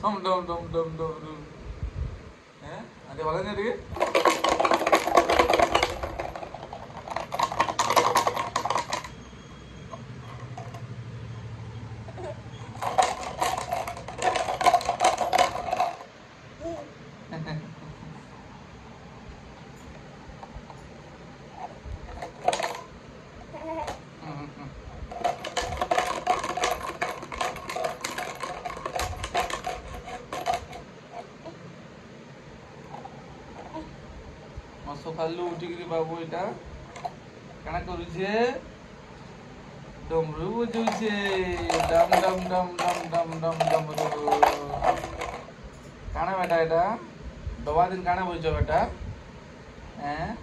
डम डम डम डम डम डम हैं अरे वाला नहीं रे सकालू उठिकी बाबू यहाँ क्या करुचे डमरू बजाऊे डम डम डम डम डम डम डमरू काना बेटा यहाँ दबा दिन काना बज बेटा हैं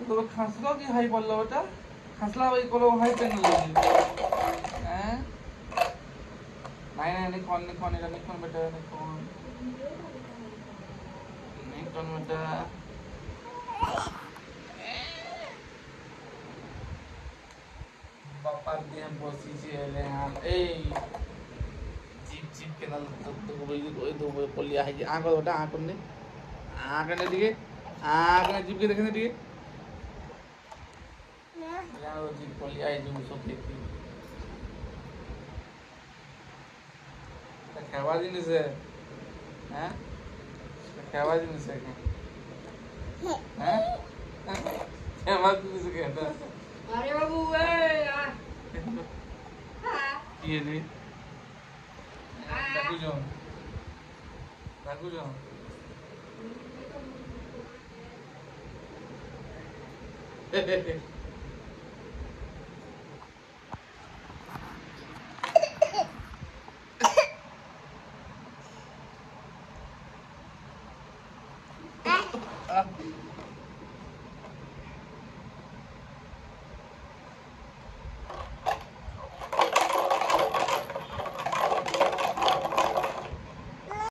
तो खासला कि हाई पड़ल बेटा खासला भाई को हाई पेन हैं नहीं निकन बेटा निकन बेटा बापा दिए बसी छे हम ए जीप जीप के नल तो ओई दो पलिया है आंख बेटा आंख ने दिखे आंख ने जीप के देखने दिखे यार जीप पलिया है जो सब देखती खेवा जिनिस है हैं खेवा जिनिस है हैं खेवा जिनिस कहता अरे बाबू ए यार ये रे डाकू जाओ